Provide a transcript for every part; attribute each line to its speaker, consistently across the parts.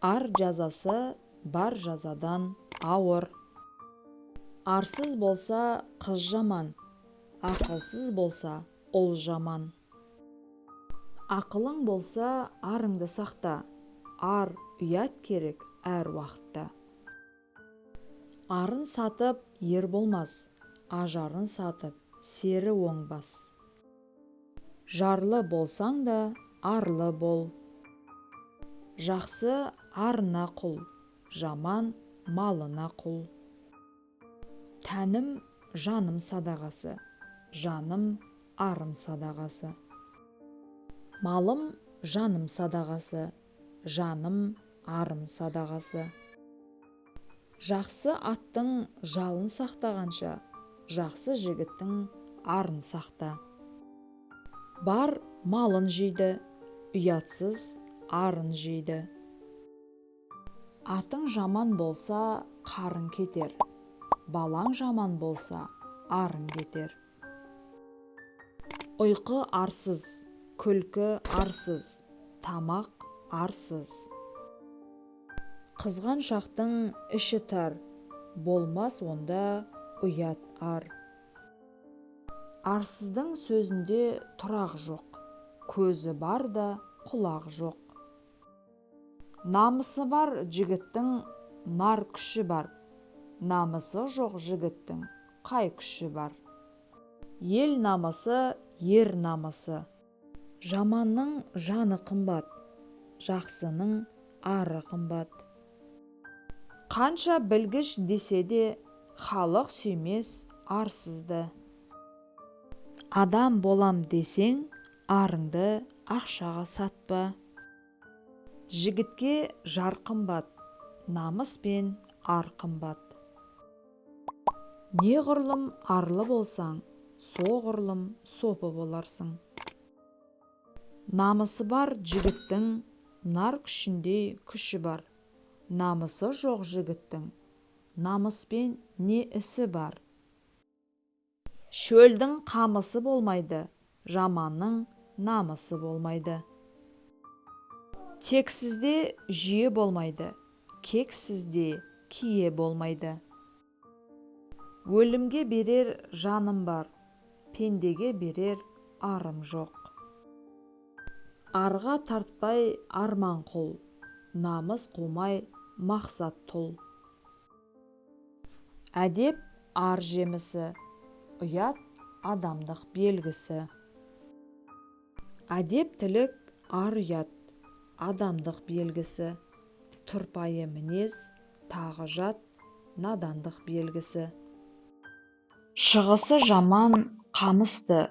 Speaker 1: Ар жазасы бар жазадан ауыр. Арсыз болса қыз жаман, ақылсыз болса ұл жаман. Ақылың болса арыңды сақта, ар ұят керек әр уақытта. Арын сатып ер болмас, ажарын сатып сері оңбас. Жарлы болсаң да арлы бол. Жақсы арына құл, жаман малына құл. Тәнім жаным садағасы, жаным арым садағасы. Малым жаным садағасы, жаным арым садағасы. Жақсы аттың жалын сақтағанша, жақсы жігіттің арын сақта. Бар малын жейді, ұятсыз арын жейді. Атың жаман болса қарың кетер, балаң жаман болса арың кетер. Ұйқы арсыз, күлкі арсыз, тамақ арсыз. Қызған шақтың іші тар, болмас онда ұят ар. Арсыздың сөзінде тұрақ жоқ, көзі бар да құлақ жоқ. Намысы бар жігіттің нар күші бар, намысы жоқ жігіттің қай күші бар. Ел намысы, ер намысы. Жаманның жаны қымбат, жақсының ары қымбат. Қанша білгіш десе де, халық сүймес арсызды. Адам болам десең, арыңды ақшаға сатпа. Жігітке жар қымбат, намыс пен ар қымбат. Неғұрлым арлы болсаң, соғұрлым сопы боларсың. Намысы бар жігіттің нар күшіндей күші бар. Намысы жоқ жігіттің намыспен не ісі бар. Шөлдің қамысы болмайды, жаманның намысы болмайды. Тексізде жүйе болмайды, кексізде кие болмайды. Өлімге берер жаным бар, пендеге берер арым жоқ. Арға тартпай арман құл, намыс қумай мақсат тұл. Әдеп ар жемісі, ұят адамдық белгісі. Әдептілік ар ұят, адамдық белгісі. Тұрпайы мінез, тағы жат, надандық белгісі. Шығысы жаман қамысты,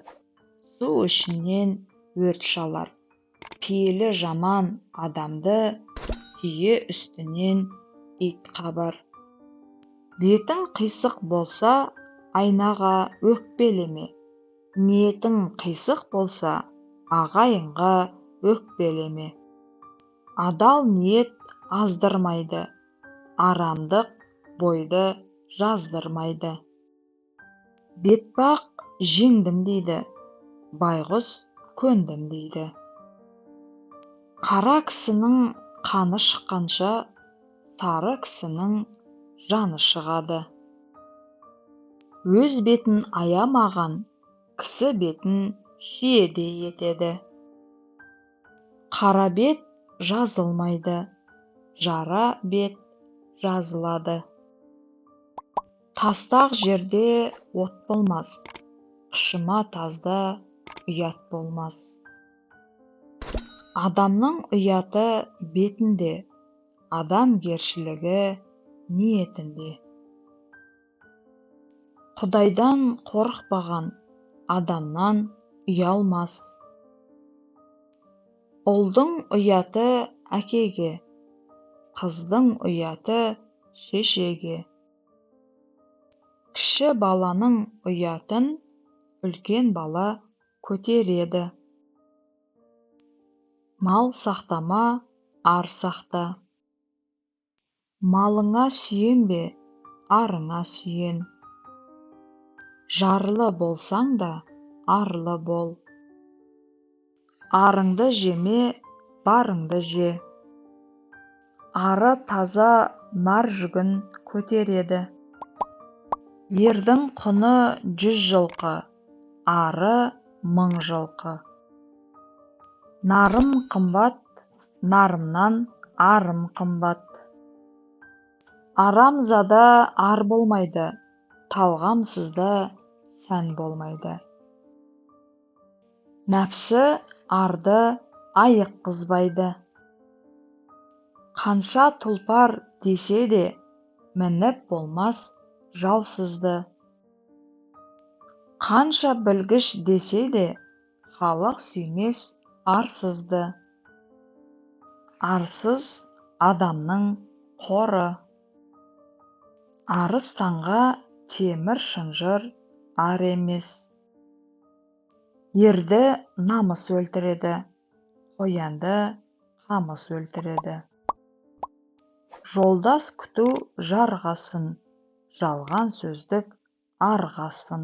Speaker 1: су ішінен өрт шалар. Пейілі жаман адамды, түйе үстінен ит қабар. Бетің қисық болса, айнаға өкпелеме. Ниетің қисық болса, ағайынға өкпелеме. Адал ниет аздырмайды, арамдық бойды жаздырмайды. Бетпақ жеңдім дейді, байғұс көндім дейді. Қара кісінің қаны шыққанша, сары кісінің жаны шығады. Өз бетін аямаған, кісі бетін жиеде етеді. Қара бет жазылмайды, жара бет жазылады. Тастақ жерде от болмас, қышыма тазда ұят болмас. Адамның ұяты бетінде, адамгершілігі ниетінде. Құдайдан қорықпаған адамнан ұялмас. Ұлдың ұяты әкеге, қыздың ұяты шешеге. Кіші баланың ұятын үлкен бала көтереді. Мал сақтама, ар сақта. Малыңа сүйенбе, арыңа сүйен. Жарлы болсаң да арлы бол. Арыңды жеме, барыңды же. ары таза нар жүгін көтереді. Ердің құны 100 жылқы, ары 1000 жылқы. Нарым қымбат, нарымнан арым қымбат. Арамзада ар болмайды, талғамсызда сән болмайды. Нәпсі арды айыққызбайды. Қанша тұлпар десе де, мініп болмас жалсызды. Қанша білгіш десе де, халық сүймес арсызды. Арсыз адамның қоры. Арыстанға темір шынжыр ар емес. Ерді намыс өлтіреді, қоянды қамыс өлтіреді. Жолдас күту жарғасын, жалған сөздік арғасын.